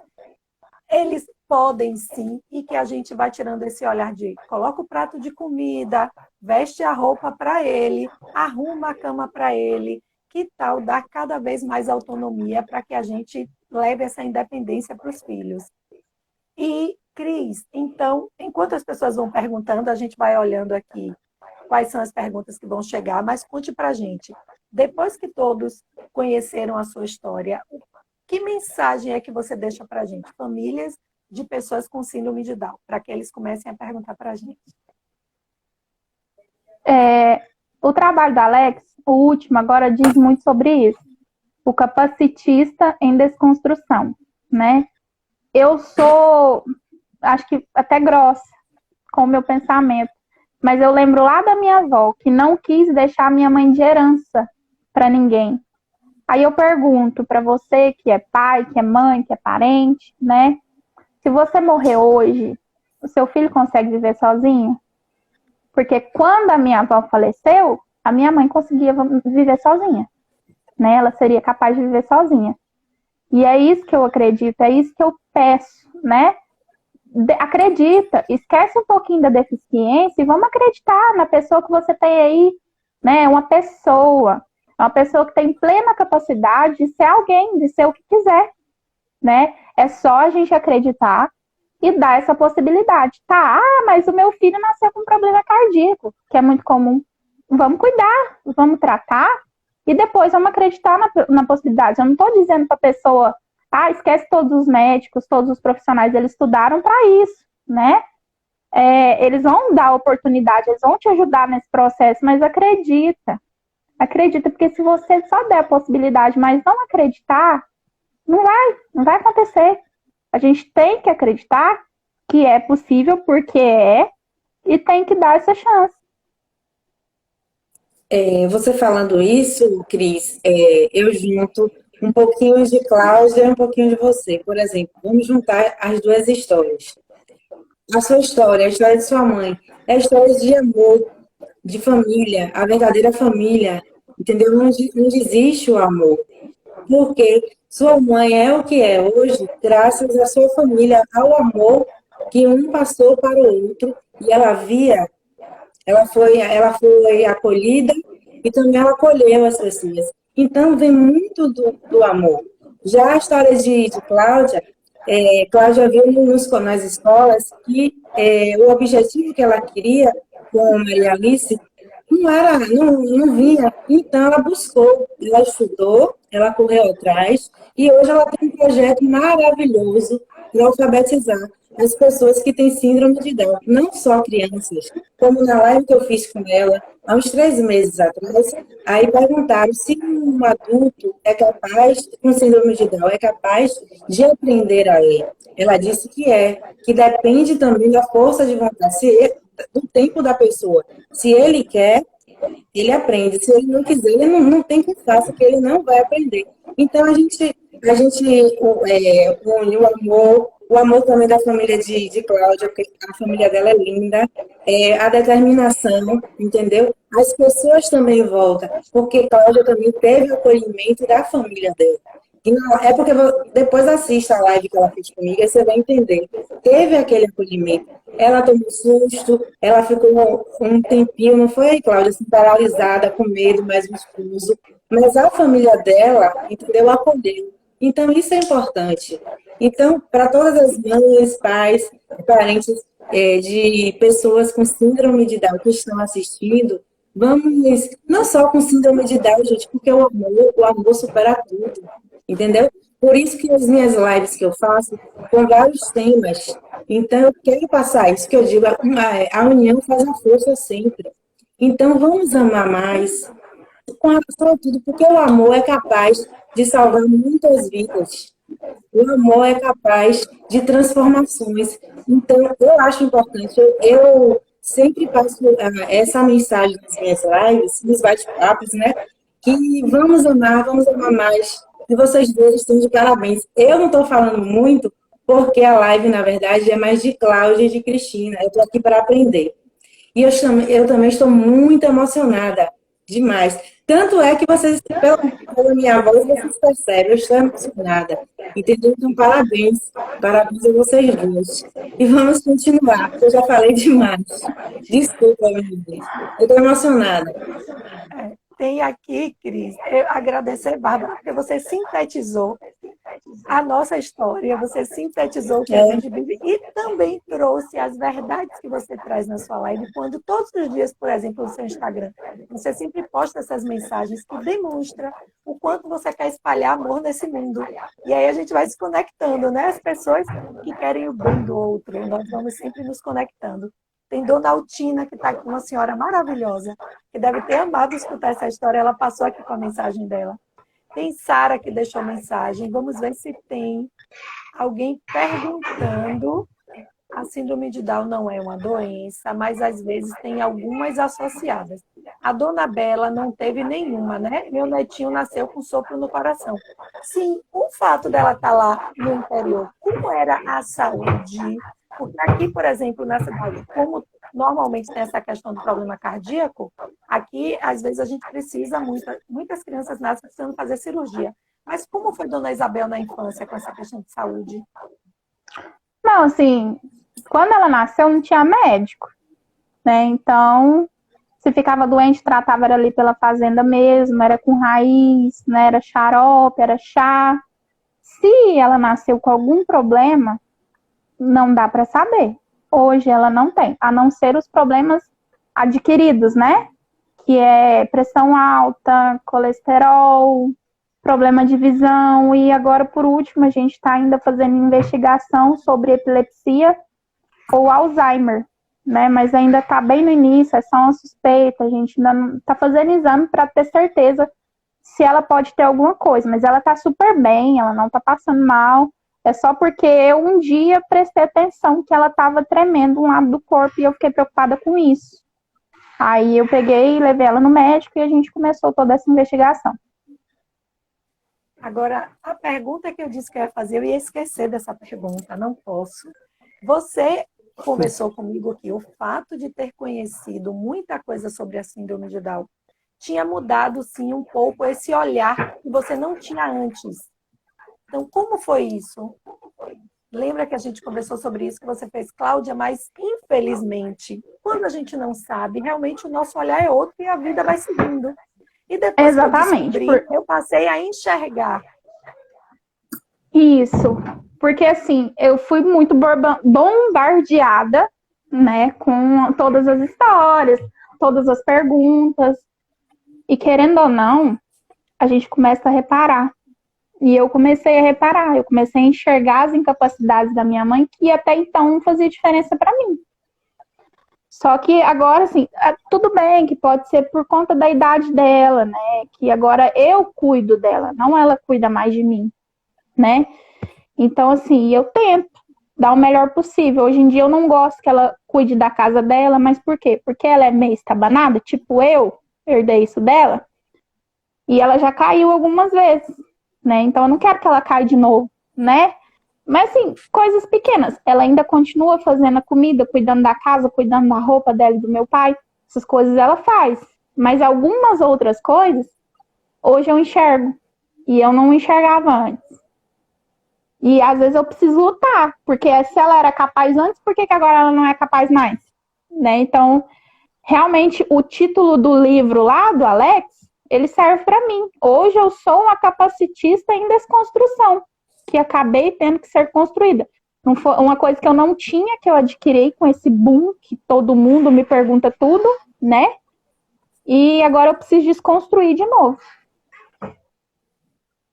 eles podem sim, e que a gente vai tirando esse olhar de coloca o prato de comida, veste a roupa para ele, arruma a cama para ele, que tal dar cada vez mais autonomia para que a gente leve essa independência para os filhos. E, Cris, então, enquanto as pessoas vão perguntando, a gente vai olhando aqui quais são as perguntas que vão chegar, mas conte para a gente, depois que todos conheceram a sua história, que mensagem é que você deixa para a gente? Famílias de pessoas com síndrome de Down, para que eles comecem a perguntar para a gente. O trabalho da Alex, o último, agora diz muito sobre isso. O capacitista em desconstrução, né? Eu sou, acho que até grossa com o meu pensamento, mas eu lembro lá da minha avó, que não quis deixar minha mãe de herança para ninguém. Aí eu pergunto para você, que é pai, que é mãe, que é parente, né? Se você morrer hoje, o seu filho consegue viver sozinho? Porque quando a minha avó faleceu, a minha mãe conseguia viver sozinha, né? Ela seria capaz de viver sozinha. E é isso que eu acredito, é isso que eu peço, né? Acredita, esquece um pouquinho da deficiência e vamos acreditar na pessoa que você tem aí, né? Uma pessoa que tem plena capacidade de ser alguém, de ser o que quiser, né? É só a gente acreditar e dar essa possibilidade. Tá, mas o meu filho nasceu com problema cardíaco, que é muito comum. Vamos cuidar, vamos tratar e depois vamos acreditar na possibilidade. Eu não estou dizendo para a pessoa, esquece todos os médicos, todos os profissionais, eles estudaram para isso, né? Eles vão dar oportunidade, eles vão te ajudar nesse processo, mas acredita, porque se você só der a possibilidade, mas não acreditar, não vai acontecer. A gente tem que acreditar que é possível, porque e tem que dar essa chance. Você falando isso, Cris, eu junto um pouquinho de Cláudia e um pouquinho de você. Por exemplo, vamos juntar as duas histórias. A sua história, a história de sua mãe, é a história de amor, de família, a verdadeira família, entendeu? Não desiste o amor. Porque sua mãe é o que é hoje, graças à sua família, ao amor que um passou para o outro, e ela foi acolhida e também ela acolheu as pessoas. Então, vem muito do amor. Já a história de Cláudia, Cláudia viu nas escolas que o objetivo que ela queria com Maria Alice não vinha. Então, ela buscou, ela estudou, ela correu atrás, e hoje ela tem um projeto maravilhoso para alfabetizar as pessoas que têm síndrome de Down, não só crianças, como na live que eu fiz com ela, há uns 3 meses atrás, aí perguntaram se um adulto é capaz, com síndrome de Down, é capaz de aprender a ler. Ela disse que depende também da força de vontade, do tempo da pessoa. Se ele quer, ele aprende. Se ele não quiser, ele não tem que faça, que ele não vai aprender. Então, a gente une o amor também da família de Cláudia, porque a família dela é linda, a determinação, entendeu? As pessoas também voltam, porque Cláudia também teve o acolhimento da família dela. É porque depois assista a live que ela fez comigo, aí você vai entender. Teve aquele acolhimento. Ela tomou susto, ela ficou um tempinho, não foi, Cláudia, assim, paralisada, com medo, mais confuso. Mas a família dela, entendeu, acolheu. Então, isso é importante. Então, para todas as mães, pais, parentes de pessoas com síndrome de Down que estão assistindo, vamos, não só com síndrome de Down, gente, porque o amor supera tudo. Entendeu? Por isso que as minhas lives que eu faço com vários temas. Então, eu quero passar isso que eu digo, a união faz a força sempre. Então, vamos amar mais com relação a tudo, porque o amor é capaz de salvar muitas vidas. O amor é capaz de transformações. Então, eu acho importante, eu sempre passo essa mensagem nas minhas lives, nos bate-papos, né? Que vamos amar mais. E vocês dois estão de parabéns. Eu não estou falando muito, porque a live, na verdade, é mais de Cláudia e de Cristina. Eu estou aqui para aprender. E eu também estou muito emocionada, demais. Tanto é que vocês, pela minha voz, vocês percebem, eu estou emocionada. Entendeu? Então, parabéns. Parabéns a vocês duas. E vamos continuar, porque eu já falei demais. Desculpa, meu Deus. Eu estou emocionada. Tem aqui, Cris, eu agradecer, Bárbara, porque você sintetizou a nossa história, você sintetizou o que a gente vive e também trouxe as verdades que você traz na sua live, quando todos os dias, por exemplo, no seu Instagram, você sempre posta essas mensagens que demonstram o quanto você quer espalhar amor nesse mundo. E aí a gente vai se conectando, né? As pessoas que querem o bem do outro, nós vamos sempre nos conectando. Tem Dona Altina, que está aqui, uma senhora maravilhosa, que deve ter amado escutar essa história. Ela passou aqui com a mensagem dela. Tem Sara, que deixou mensagem. Vamos ver se tem alguém perguntando. A síndrome de Down não é uma doença, mas às vezes tem algumas associadas. A Dona Bela não teve nenhuma, né? Meu netinho nasceu com sopro no coração. Sim, o fato dela estar lá no interior, como era a saúde? Porque aqui, por exemplo, na cidade, como normalmente tem essa questão do problema cardíaco, aqui, às vezes, a gente precisa, muitas crianças nascem precisando fazer cirurgia. Mas como foi Dona Isabel na infância com essa questão de saúde? Não, assim, quando ela nasceu não tinha médico, né? Então, se ficava doente, tratava ali pela fazenda mesmo, era com raiz, né? Era xarope, era chá. Se ela nasceu com algum problema, não dá para saber. Hoje ela não tem, a não ser os problemas adquiridos, né? Que é pressão alta, colesterol, problema de visão, e agora, por último, a gente está ainda fazendo investigação sobre epilepsia ou Alzheimer, né? Mas ainda está bem no início, é só uma suspeita, a gente ainda não está fazendo exame para ter certeza se ela pode ter alguma coisa, mas ela está super bem, ela não está passando mal, é só porque eu um dia prestei atenção que ela estava tremendo um lado do corpo e eu fiquei preocupada com isso. Aí eu peguei e levei ela no médico e a gente começou toda essa investigação. Agora, a pergunta que eu disse que eu ia fazer, eu ia esquecer dessa pergunta, não posso. Você conversou comigo que o fato de ter conhecido muita coisa sobre a síndrome de Down tinha mudado, sim, um pouco esse olhar que você não tinha antes. Então, como foi isso? Lembra que a gente conversou sobre isso, que você fez, Cláudia, mas infelizmente, quando a gente não sabe, realmente o nosso olhar é outro e a vida vai seguindo. E depois Exatamente. que eu descobri, eu passei a enxergar. Isso, porque assim, eu fui muito bombardeada, né, com todas as histórias, todas as perguntas, e querendo ou não, a gente começa a reparar. E eu comecei a reparar, eu comecei a enxergar as incapacidades da minha mãe, que até então não fazia diferença para mim. Só que agora, assim, tudo bem que pode ser por conta da idade dela, né? Que agora eu cuido dela, não ela cuida mais de mim, né? Então, assim, eu tento dar o melhor possível. Hoje em dia eu não gosto que ela cuide da casa dela, mas por quê? Porque ela é meio estabanada, tipo eu herdei isso dela, e ela já caiu algumas vezes, né? Então eu não quero que ela caia de novo, né? Mas, assim, coisas pequenas. Ela ainda continua fazendo a comida, cuidando da casa, cuidando da roupa dela e do meu pai. Essas coisas ela faz. Mas algumas outras coisas, hoje eu enxergo. E eu não enxergava antes. E, às vezes, eu preciso lutar. Porque se ela era capaz antes, por que agora ela não é capaz mais? Né? Então, realmente, o título do livro lá, do Alex, ele serve para mim. Hoje eu sou uma capacitista em desconstrução, que acabei tendo que ser construída. Não foi uma coisa que eu não tinha, que eu adquiri com esse boom, que todo mundo me pergunta tudo, né? E agora eu preciso desconstruir de novo.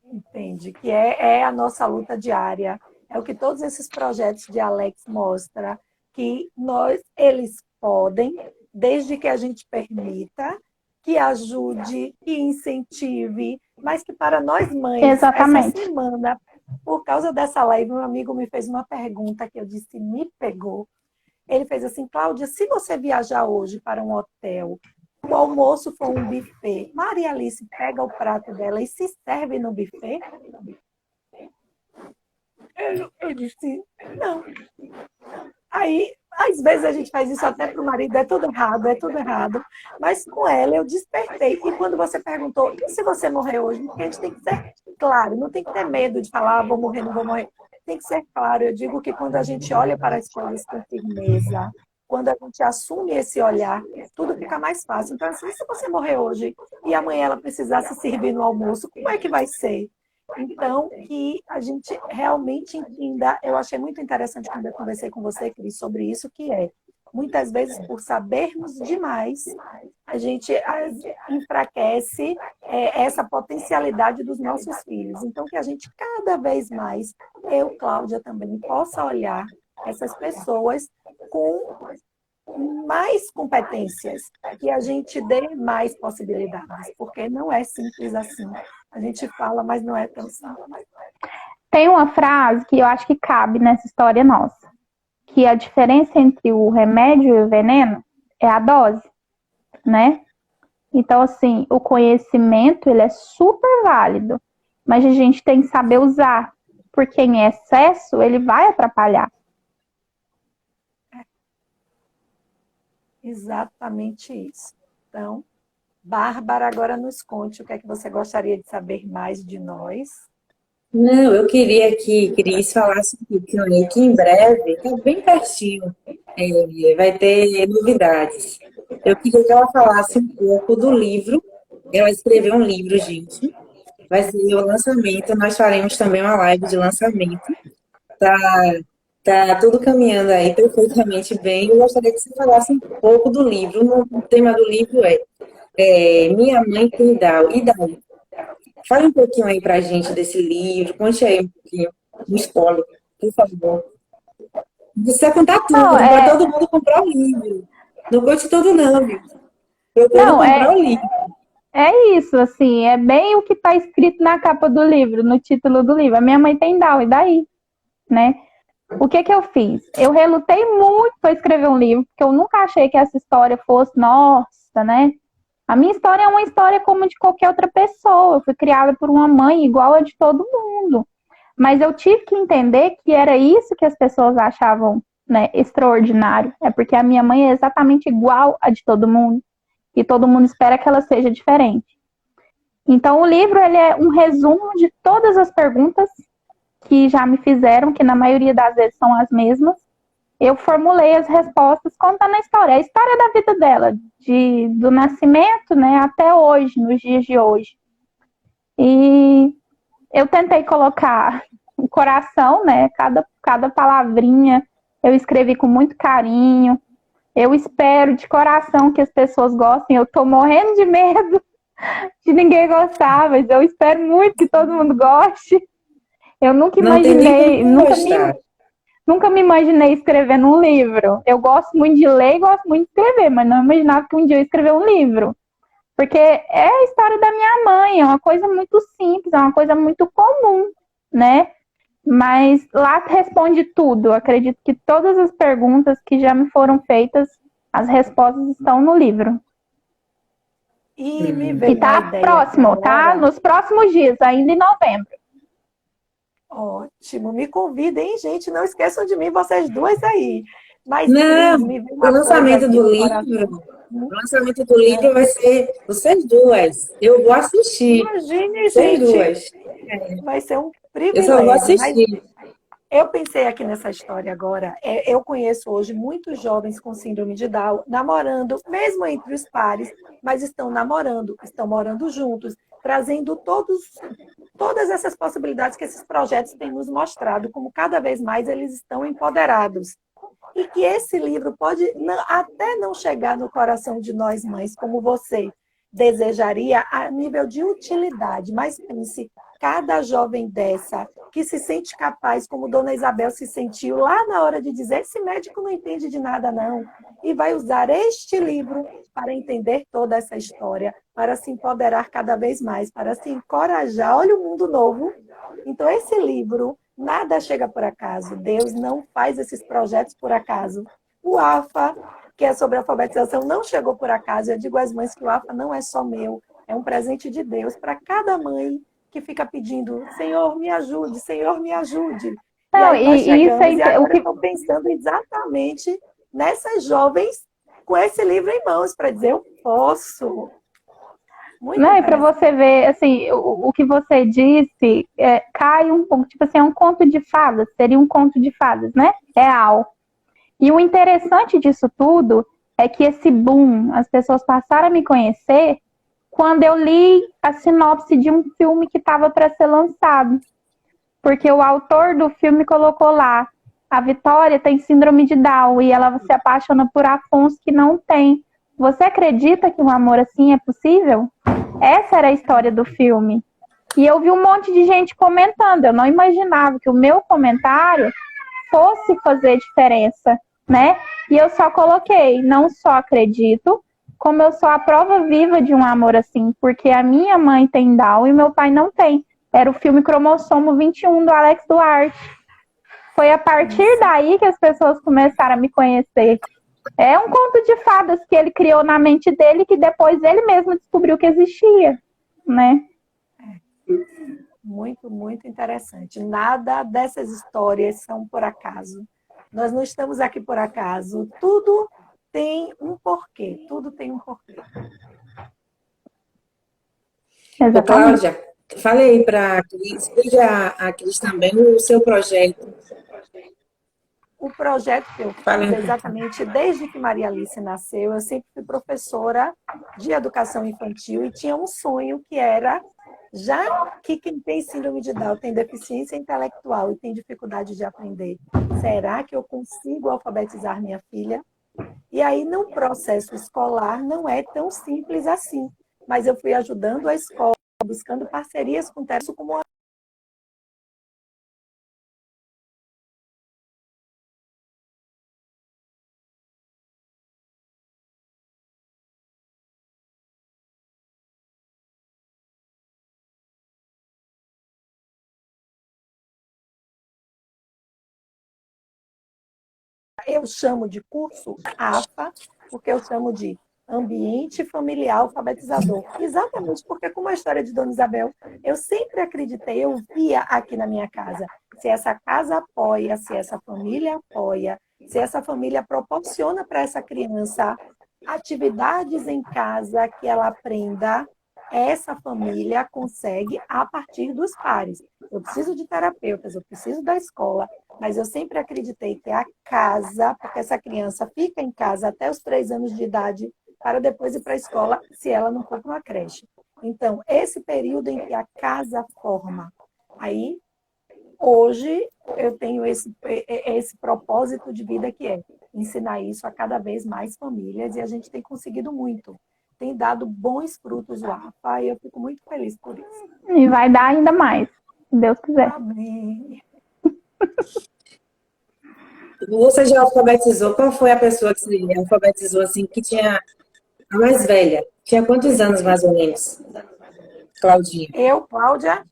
Entende? Que é a nossa luta diária. É o que todos esses projetos de Alex mostram, que eles podem, desde que a gente permita, que ajude, que incentive, mas que para nós mães, Exatamente. essa semana, por causa dessa live, um amigo me fez uma pergunta que eu disse, me pegou. Ele fez assim, Cláudia, se você viajar hoje para um hotel, o almoço for um buffet, Maria Alice pega o prato dela e se serve no buffet? Eu disse, não. Aí, às vezes a gente faz isso até para o marido, é tudo errado. Mas com ela eu despertei. E quando você perguntou, e se você morrer hoje? Porque a gente tem que ser claro, não tem que ter medo de falar, vou morrer, não vou morrer. Tem que ser claro. Eu digo que quando a gente olha para as coisas com firmeza, quando a gente assume esse olhar, tudo fica mais fácil. Então, assim, se você morrer hoje e amanhã ela precisar se servir no almoço, como é que vai ser? Então, que a gente realmente entenda, eu achei muito interessante quando eu conversei com você, Cris, sobre isso, que muitas vezes, por sabermos demais, a gente enfraquece essa potencialidade dos nossos filhos. Então, que a gente cada vez mais, eu, Cláudia, também possa olhar essas pessoas com mais competências, que a gente dê mais possibilidades, porque não é simples assim. A gente fala, mas não é tão simples. Tem uma frase que eu acho que cabe nessa história nossa, que a diferença entre o remédio e o veneno é a dose, né? Então, assim, o conhecimento, ele é super válido, mas a gente tem que saber usar, porque em excesso ele vai atrapalhar. Exatamente isso. Então, Bárbara, agora nos conte o que é que você gostaria de saber mais de nós. Não, eu queria que Cris falasse um pouquinho aí, que em breve, tá bem pertinho, vai ter novidades. Eu queria que ela falasse um pouco do livro. Ela escreveu um livro, gente. Vai ser o lançamento. Nós faremos também uma live de lançamento. Tá, tá tudo caminhando aí perfeitamente bem. Eu gostaria que você falasse um pouco do livro. O tema do livro é Minha Mãe tem Down. E daí? Fale um pouquinho aí pra gente desse livro. Conte aí um pouquinho. Um spoiler, por favor. Não precisa contar tudo, Não, para todo mundo comprar o livro. Não conte tudo, não, viu? Eu quero não, comprar o livro. é isso, assim, é bem o que está escrito na capa do livro, no título do livro. A minha mãe tem Down, e daí? Né? O que que eu fiz? Eu relutei muito para escrever um livro, porque eu nunca achei que essa história fosse, nossa, né? A minha história é uma história como de qualquer outra pessoa. Eu fui criada por uma mãe igual a de todo mundo. Mas eu tive que entender que era isso que as pessoas achavam, né, extraordinário. É porque a minha mãe é exatamente igual a de todo mundo. E todo mundo espera que ela seja diferente. Então, o livro ele é um resumo de todas as perguntas que já me fizeram, que na maioria das vezes são as mesmas. Eu formulei as respostas contando a história da vida dela, do nascimento, né, até hoje, nos dias de hoje. E eu tentei colocar o coração, né, cada palavrinha eu escrevi com muito carinho. Eu espero de coração que as pessoas gostem. Eu tô morrendo de medo de ninguém gostar, mas eu espero muito que todo mundo goste. Eu nunca imaginei, nunca me imaginei escrevendo um livro. Eu gosto muito de ler e gosto muito de escrever, mas não imaginava que um dia eu ia escrever um livro. Porque é a história da minha mãe, é uma coisa muito simples, é uma coisa muito comum, né? Mas lá responde tudo. Eu acredito que todas as perguntas que já me foram feitas, as respostas estão no livro. E me veio E tá uma ideia próximo, agora. tá? Nos próximos dias, ainda em novembro. Ótimo, me convidem, gente. Não esqueçam de mim, vocês duas aí. Mas, Não, Cris, me veio o uma lançamento coisa aqui do no livro, coração. o lançamento do livro vai ser vocês duas. Eu vou assistir. Imagine, Vocês gente, duas. vai ser um Eu só vou privilégio. Mas assistir. eu pensei aqui nessa história agora. Eu conheço hoje muitos jovens com síndrome de Down namorando, mesmo entre os pares, mas estão namorando, estão morando juntos, trazendo todas essas possibilidades que esses projetos têm nos mostrado, como cada vez mais eles estão empoderados. E que esse livro pode até não chegar no coração de nós mães, como você desejaria, a nível de utilidade, mas pense, cada jovem dessa que se sente capaz, como Dona Isabel se sentiu lá na hora de dizer, esse médico não entende de nada não, e vai usar este livro para entender toda essa história, para se empoderar cada vez mais, para se encorajar. Olha o mundo novo. Então esse livro, nada chega por acaso, Deus não faz esses projetos por acaso. O AFA, que é sobre alfabetização, não chegou por acaso. Eu digo às mães que o AFA não é só meu, é um presente de Deus para cada mãe que fica pedindo, Senhor, me ajude, Senhor, me ajude. Não, e aí nós chegamos, isso e é o agora que... eu estou pensando exatamente nessas jovens com esse livro em mãos, para dizer, eu posso. Muito Não, e para interessante. você ver, assim, o que você disse cai um pouco, tipo assim, é um conto de fadas, seria um conto de fadas, né? Real. E o interessante disso tudo é que esse boom, as pessoas passaram a me conhecer quando eu li a sinopse de um filme que estava para ser lançado. Porque o autor do filme colocou lá, a Vitória tem síndrome de Down e ela se apaixona por Afonso que não tem. Você acredita que um amor assim é possível? Essa era a história do filme. E eu vi um monte de gente comentando. Eu não imaginava que o meu comentário fosse fazer diferença né? E eu só coloquei, não só acredito, como eu sou a prova viva de um amor assim, porque a minha mãe tem Down e meu pai não tem. Era o filme Cromossomo 21 do Alex Duarte. Foi a partir daí que as pessoas começaram a me conhecer. É um conto de fadas que ele criou na mente dele, que depois ele mesmo descobriu que existia, né? Muito, muito interessante. Nada dessas histórias são por acaso. Nós não estamos aqui por acaso. Tudo tem um porquê. Tudo tem um porquê. Ô, Exatamente. Cláudia, falei para a Cris, explica a Cris também o seu projeto. O projeto que eu Fala fiz, um pouquinho. exatamente desde que Maria Alice nasceu, eu sempre fui professora de educação infantil e tinha um sonho que era, já que quem tem síndrome de Down tem deficiência intelectual e tem dificuldade de aprender, será que eu consigo alfabetizar minha filha? E aí, no processo escolar, não é tão simples assim, mas eu fui ajudando a escola, buscando parcerias com o Terço como uma eu chamo de curso AFA, porque eu chamo de Ambiente Familiar Alfabetizador. Exatamente porque, como a história de Dona Isabel, eu sempre acreditei, eu via aqui na minha casa, se essa casa apoia, se essa família apoia, se essa família proporciona para essa criança atividades em casa que ela aprenda, essa família consegue a partir dos pares. Eu preciso de terapeutas, eu preciso da escola, mas eu sempre acreditei que a casa, porque essa criança fica em casa até os 3 anos de idade, para depois ir para a escola, se ela não for para uma creche. Então, esse período em que a casa forma, aí, hoje, eu tenho esse propósito de vida que é ensinar isso a cada vez mais famílias, e a gente tem conseguido muito. Tem dado bons frutos o AFA, e eu fico muito feliz por isso. E vai dar ainda mais, se Deus quiser. Amém. Você já alfabetizou? Qual foi a pessoa que você alfabetizou assim, que tinha a mais velha? Tinha quantos anos, mais ou menos, Claudinha? Eu, Cláudia,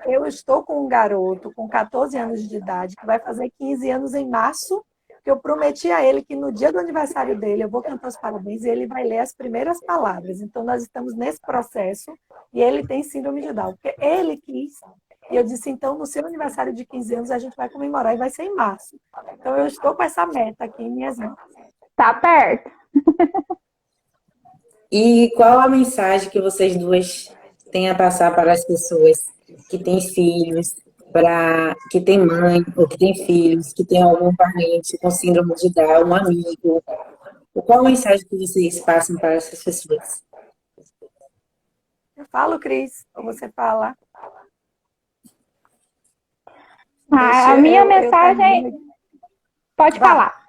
eu estou com um garoto com 14 anos de idade, que vai fazer 15 anos em março, que eu prometi a ele que no dia do aniversário dele eu vou cantar os parabéns e ele vai ler as primeiras palavras. Então, nós estamos nesse processo e ele tem síndrome de Down, porque ele quis. E eu disse, então, no seu aniversário de 15 anos, a gente vai comemorar e vai ser em março. Então, eu estou com essa meta aqui em minhas mãos. Tá perto. E qual a mensagem que vocês duas têm a passar para as pessoas que têm filhos, que têm mãe, ou que têm filhos, que têm algum parente com síndrome de Down, um amigo? Qual a mensagem que vocês passam para essas pessoas? Eu falo, Cris, ou você fala? A minha mensagem... Pode falar.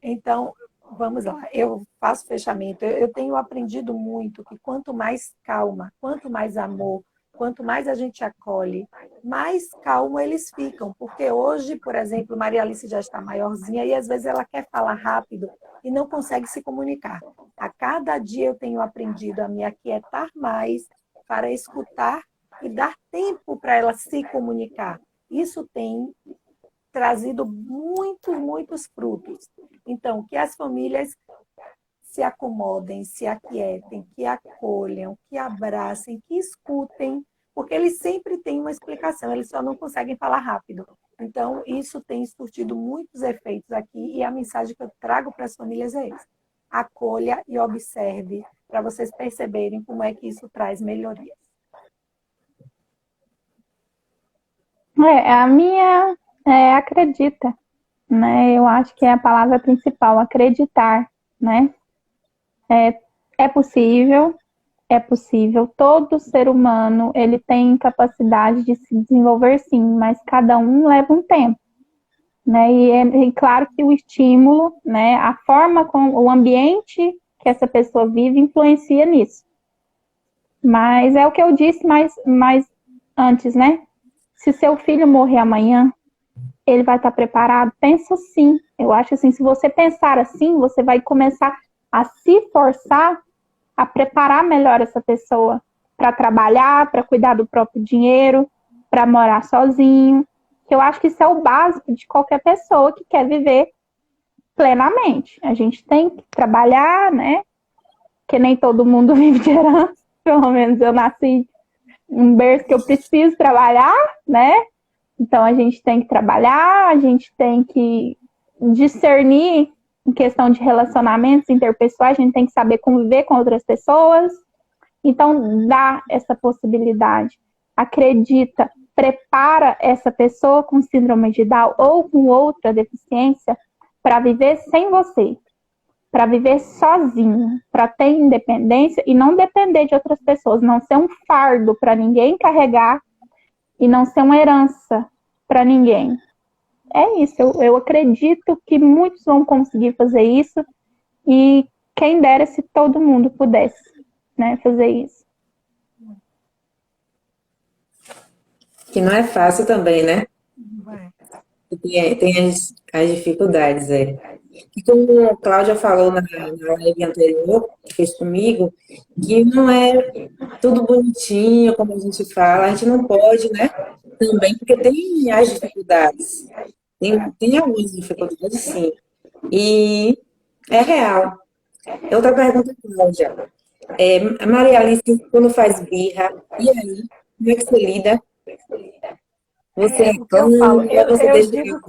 Então, vamos lá. Eu faço fechamento. Eu tenho aprendido muito que quanto mais calma, quanto mais amor, quanto mais a gente acolhe, mais calmo eles ficam. Porque hoje, por exemplo, Maria Alice já está maiorzinha e às vezes ela quer falar rápido e não consegue se comunicar. A cada dia eu tenho aprendido a me aquietar mais para escutar e dar tempo para ela se comunicar. Isso tem trazido muitos, muitos frutos. Então, que as famílias se acomodem, se aquietem, que acolham, que abracem, que escutem, porque eles sempre têm uma explicação, eles só não conseguem falar rápido. Então, isso tem surtido muitos efeitos aqui e a mensagem que eu trago para as famílias é essa. Acolha e observe para vocês perceberem como é que isso traz melhorias. A minha acredita, né? Eu acho que é a palavra principal, acreditar, né? É possível, é possível. Todo ser humano, ele tem capacidade de se desenvolver sim, mas cada um leva um tempo, né? E é claro que o estímulo, né? A forma como o ambiente que essa pessoa vive influencia nisso. Mas é o que eu disse mais antes, né? se seu filho morrer amanhã, ele vai estar preparado? Pensa assim. Eu acho assim, se você pensar assim, você vai começar a se forçar a preparar melhor essa pessoa para trabalhar, para cuidar do próprio dinheiro, para morar sozinho. Eu acho que isso é o básico de qualquer pessoa que quer viver plenamente. A gente tem que trabalhar, né? Porque nem todo mundo vive de herança. Pelo menos eu nasci um berço que eu preciso trabalhar, né? Então a gente tem que trabalhar, a gente tem que discernir em questão de relacionamentos interpessoais, a gente tem que saber conviver com outras pessoas. Então dá essa possibilidade. Acredita, prepara essa pessoa com síndrome de Down ou com outra deficiência para viver sem você, para viver sozinho, para ter independência e não depender de outras pessoas, não ser um fardo para ninguém carregar e não ser uma herança para ninguém. É isso, eu acredito que muitos vão conseguir fazer isso e quem dera se todo mundo pudesse, né, fazer isso. Que não é fácil também, né? Tem as dificuldades, E como a Cláudia falou na live anterior, que fez comigo, que não é tudo bonitinho, como a gente fala, a gente não pode, né? Também, porque tem as dificuldades. Tem algumas dificuldades, sim. E é real. Outra pergunta, Cláudia. A Maria Alice, quando faz birra, e aí? Como é que você lida? Você O que eu falo, reclama, você deixa...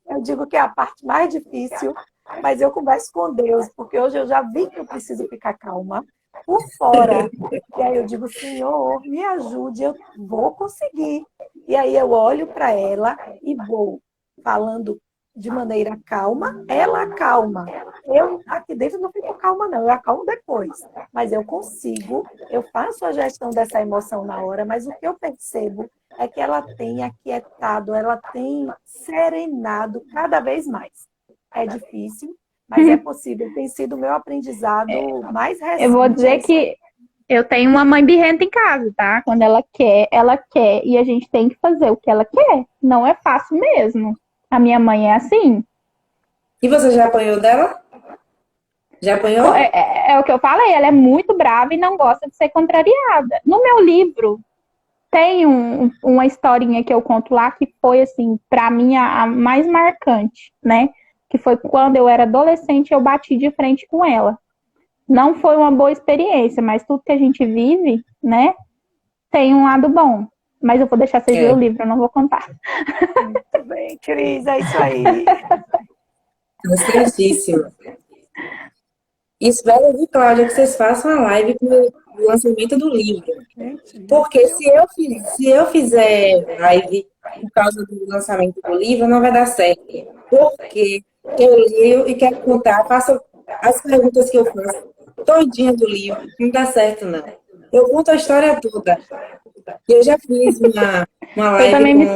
eu digo que é a parte mais difícil, mas eu converso com Deus, porque hoje eu já vi que eu preciso ficar calma por fora. E aí eu digo, Senhor, me ajude, eu vou conseguir. E aí eu olho para ela e vou falando de maneira calma, ela calma. Eu aqui dentro não fico calma, não, eu acalmo depois. Mas eu consigo, eu faço a gestão dessa emoção na hora, mas o que eu percebo é que ela tem aquietado, ela tem serenado cada vez mais. É difícil, mas é possível. Tem sido o meu aprendizado mais recente. Eu vou dizer que eu tenho uma mãe birrenta em casa, tá? Quando ela quer, ela quer. E a gente tem que fazer o que ela quer. Não é fácil mesmo. A minha mãe é assim. E você já apanhou dela? Já apanhou? É o que eu falei, ela é muito brava e não gosta de ser contrariada. No meu livro, tem uma historinha que eu conto lá que foi, assim, pra mim a mais marcante, né? Que foi quando eu era adolescente, eu bati de frente com ela. Não foi uma boa experiência, mas tudo que a gente vive, né, tem um lado bom. Mas eu vou deixar vocês ler o livro, eu não vou contar. Muito bem, Cris, é isso aí. Certíssimo. Espero, viu, Cláudia, que vocês façam a live com o lançamento do livro. Porque se eu fizer live por causa do lançamento do livro, não vai dar certo. Porque eu leio e quero contar, faço as perguntas que eu faço todinha do livro, não dá certo, não. Eu conto a história toda. Eu já fiz uma live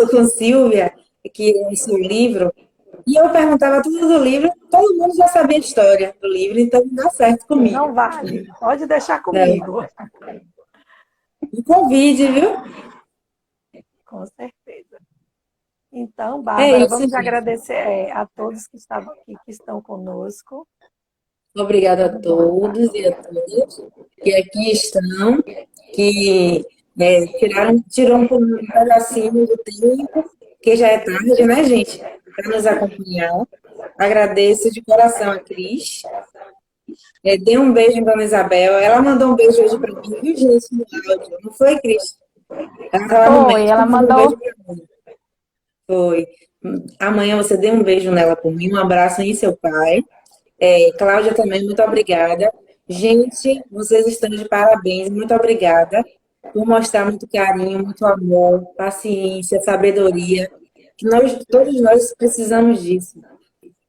com Silvia, que é o seu livro, e eu perguntava tudo do livro, todo mundo já sabia a história do livro, então não dá certo comigo. Não vale, pode deixar comigo. Me convide, viu? Com certeza. Então, Bárbara, vamos gente. agradecer a todos que estavam aqui, que estão conosco. Obrigada a todos e a todas que aqui estão, que tiram um pedacinho do tempo, que já é tarde, né, gente? Para nos acompanhar. Agradeço de coração a Cris. Dê um beijo em Dona Isabel. Ela mandou um beijo hoje para mim, viu, gente, no áudio. Não foi, Cris? Ela mandou. Um beijo pra mim. Foi. Amanhã você dê um beijo nela por mim. Um abraço aí, seu pai. Cláudia também, muito obrigada. Gente, vocês estão de parabéns. Muito obrigada por mostrar muito carinho, muito amor, paciência, sabedoria. Que todos nós precisamos disso.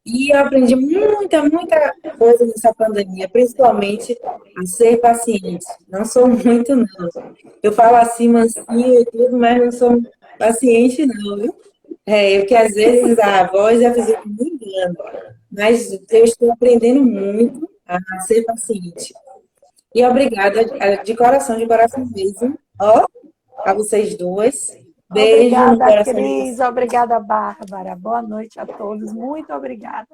E eu aprendi muita coisa nessa pandemia, principalmente a ser paciente. Não sou muito, não. Eu falo assim, mansinho e tudo, mas não sou paciente, não, viu? Porque às vezes a voz e a física me enganam. Mas eu estou aprendendo muito a ser paciente. E obrigada de coração mesmo. Ó, a vocês duas. Beijo no Obrigada, coração de Cris. vocês. Obrigada, Bárbara. Boa noite a todos. Muito obrigada.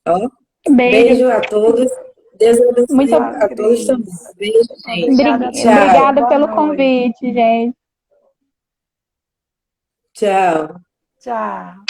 Ó, Beijo. beijo a todos. Deus abençoe Muito Tchau, a todos também. Cris. Beijo, gente. Obrigada a todos. Tchau. Obrigada Boa pelo noite. convite, gente. Tchau. Tchau.